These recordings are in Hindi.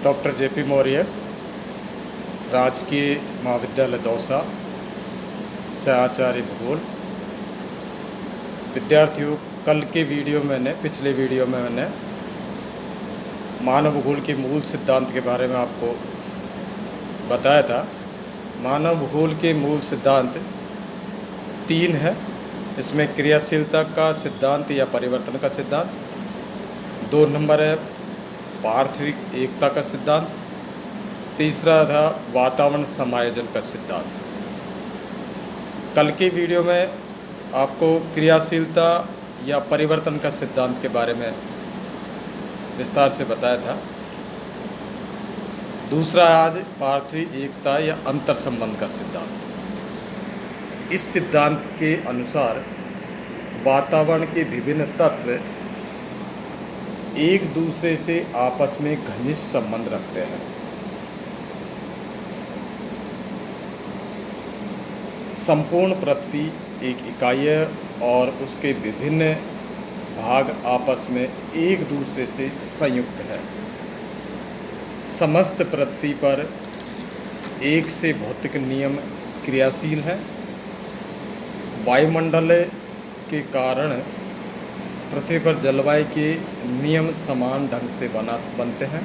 डॉक्टर जेपी मौर्य, राजकीय महाविद्यालय दौसा से आचार्य भूगोल। विद्यार्थियों, कल के वीडियो में पिछले वीडियो में मैंने मानव भूगोल के मूल सिद्धांत के बारे में आपको बताया था। मानव भूगोल के मूल सिद्धांत 3 है। इसमें क्रियाशीलता का सिद्धांत या परिवर्तन का सिद्धांत, 2 नंबर है पार्थिव एकता का सिद्धांत, तीसरा था वातावरण समायोजन का सिद्धांत। कल के वीडियो में आपको क्रियाशीलता या परिवर्तन का सिद्धांत के बारे में विस्तार से बताया था। दूसरा आज पार्थिव एकता या अंतर संबंध का सिद्धांत। इस सिद्धांत के अनुसार वातावरण के विभिन्न तत्व एक दूसरे से आपस में घनिष्ठ संबंध रखते हैं। संपूर्ण पृथ्वी एक इकाई है और उसके विभिन्न भाग आपस में एक दूसरे से संयुक्त है। समस्त पृथ्वी पर एक से भौतिक नियम क्रियाशील है। वायुमंडल के कारण पृथ्वी पर जलवायु के नियम समान ढंग से बनते हैं।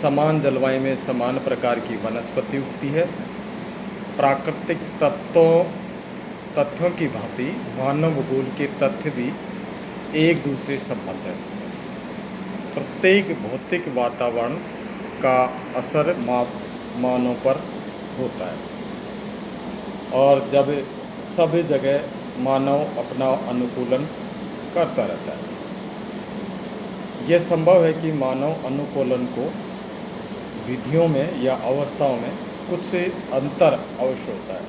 समान जलवायु में समान प्रकार की वनस्पति उगती है। प्राकृतिक तथ्यों की भांति मानव भूगोल के तथ्य भी एक दूसरे से संबद्ध है। प्रत्येक भौतिक वातावरण का असर मानव पर होता है और जब सभी जगह मानव अपना अनुकूलन करता रहता है। यह संभव है कि मानव अनुकूलन को विधियों में या अवस्थाओं में कुछ अंतर अवश्य होता है।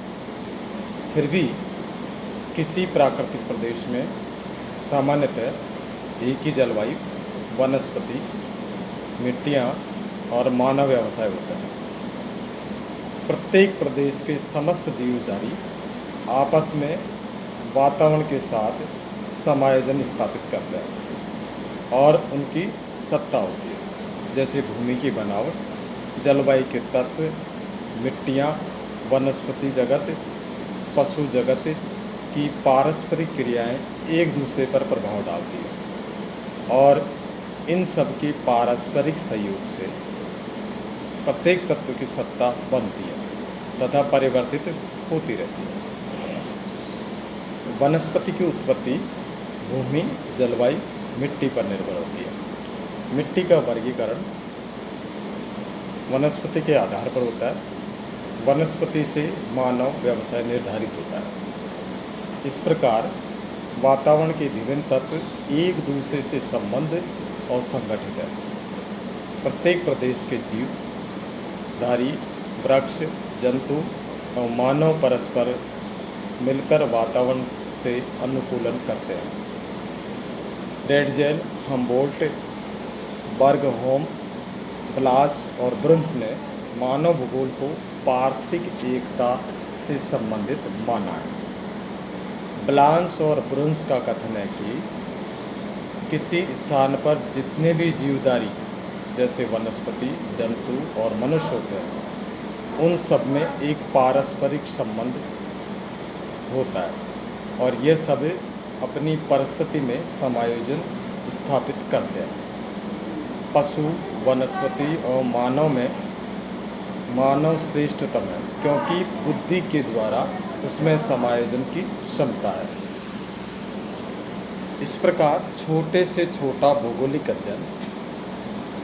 फिर भी किसी प्राकृतिक प्रदेश में सामान्यतः एक ही जलवायु, वनस्पति, मिट्टियाँ और मानव व्यवसाय होता है। प्रत्येक प्रदेश के समस्त जीवधारी आपस में वातावरण के साथ समायोजन स्थापित करते हैं और उनकी सत्ता होती है, जैसे भूमि की बनावट, जलवायु के तत्व, मिट्टियाँ, वनस्पति जगत, पशु जगत की पारस्परिक क्रियाएं एक दूसरे पर प्रभाव डालती है और इन सब के पारस्परिक सहयोग से प्रत्येक तत्व की सत्ता बनती है तथा परिवर्तित होती रहती है। वनस्पति की उत्पत्ति भूमि, जलवायु, मिट्टी पर निर्भर होती है। मिट्टी का वर्गीकरण वनस्पति के आधार पर होता है। वनस्पति से मानव व्यवसाय निर्धारित होता है। इस प्रकार वातावरण के विभिन्न तत्व एक दूसरे से संबंध और संगठित है। प्रत्येक प्रदेश के जीवधारी, वृक्ष, जंतु और मानव परस्पर मिलकर वातावरण से अनुकूलन करते हैं। रेडजेल, हम्बोल्ट, बर्गहोम, ब्लास और ब्रुन्स ने मानव भूगोल को पार्थिव एकता से संबंधित माना है। ब्लास और ब्रुन्स का कथन है कि किसी स्थान पर जितने भी जीवधारी जैसे वनस्पति, जंतु और मनुष्य होते हैं, उन सब में एक पारस्परिक संबंध होता है और ये सब अपनी परिस्थिति में समायोजन स्थापित करते हैं। पशु, वनस्पति और मानव में मानव श्रेष्ठतम है क्योंकि बुद्धि के द्वारा उसमें समायोजन की क्षमता है। इस प्रकार छोटे से छोटा भौगोलिक अध्ययन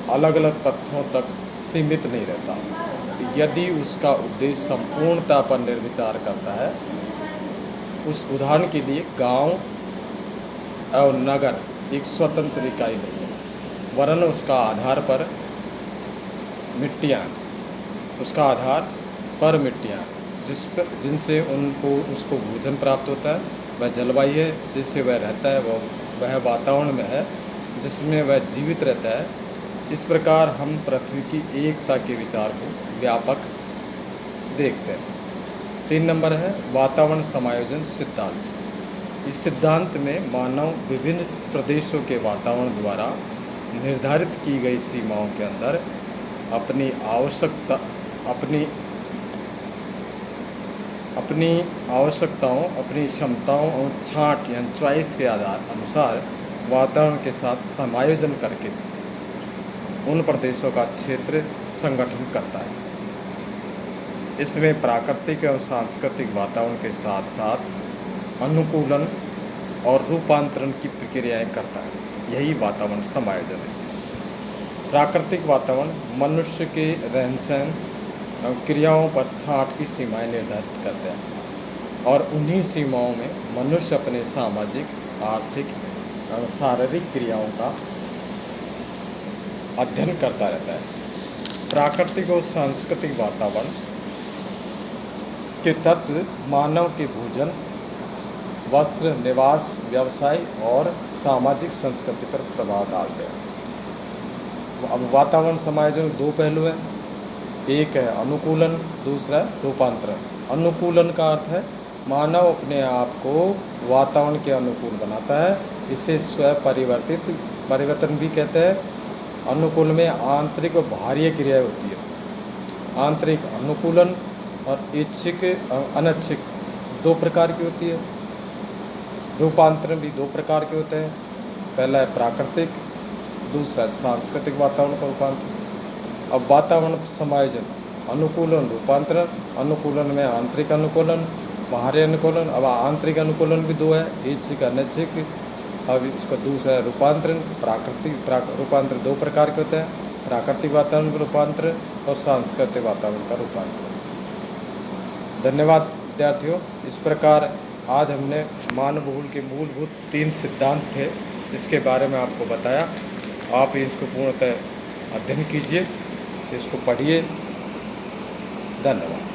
अलग अलग तथ्यों तक सीमित नहीं रहता। यदि उसका उद्देश्य संपूर्णता पर निर्विचार करता है, उस उदाहरण के लिए गांव और नगर एक स्वतंत्र इकाई नहीं है, वरन उसका आधार पर मिट्टियाँ, उसका आधार पर मिट्टियाँ जिनसे उसको भोजन प्राप्त होता है, वह जलवायु है जिससे वह रहता है, वह वातावरण में है जिसमें वह जीवित रहता है। इस प्रकार हम पृथ्वी की एकता के विचार को व्यापक देखते हैं। 3 नंबर है वातावरण समायोजन सिद्धांत। इस सिद्धांत में मानव विभिन्न प्रदेशों के वातावरण द्वारा निर्धारित की गई सीमाओं के अंदर अपनी आवश्यकताओं, अपनी क्षमताओं और छांट यानी चॉइस के अनुसार वातावरण के साथ समायोजन करके उन प्रदेशों का क्षेत्र संगठन करता है। इसमें प्राकृतिक एवं सांस्कृतिक वातावरण के साथ साथ अनुकूलन और रूपांतरण की प्रक्रियाएं करता है। यही वातावरण समायोजन है। प्राकृतिक वातावरण मनुष्य के रहन सहन और क्रियाओं पर छांट की सीमाएं निर्धारित करते हैं और उन्हीं सीमाओं में मनुष्य अपने सामाजिक, आर्थिक और शारीरिक क्रियाओं का अध्ययन करता रहता है। प्राकृतिक और सांस्कृतिक वातावरण के तत्व मानव के भोजन, वस्त्र, निवास, व्यवसाय और सामाजिक संस्कृति पर प्रभाव डालते हैं। अब वातावरण समायोजन दो पहलू हैं, एक है अनुकूलन, दूसरा है रूपांतरण। अनुकूलन का अर्थ है मानव अपने आप को वातावरण के अनुकूल बनाता है, इसे स्वयं परिवर्तन भी कहते हैं। अनुकूल में आंतरिक और बाहरी क्रियाएं होती है। आंतरिक अनुकूलन और ऐच्छिक अनैच्छिक दो प्रकार की होती है। रूपांतरण भी दो प्रकार के होते हैं, पहला है प्राकृतिक, दूसरा सांस्कृतिक वातावरण का रूपांतरण। अब वातावरण समायोजन, अनुकूलन, रूपांतरण। अनुकूलन में आंतरिक अनुकूलन, बाहरी अनुकूलन। अब आंतरिक अनुकूलन भी दो है, ऐच्छिक अनैच्छिक। अब इसका दूसरा है रूपांतरण। रूपांतरण दो प्रकार के होते हैं, प्राकृतिक वातावरण का रूपांतरण और सांस्कृतिक वातावरण का रूपांतरण। धन्यवाद विद्यार्थियों। इस प्रकार आज हमने मानव भूगोल के मूलभूत 3 सिद्धांत थे, इसके बारे में आपको बताया। आप इसको पूर्णतः अध्ययन कीजिए, इसको पढ़िए। धन्यवाद।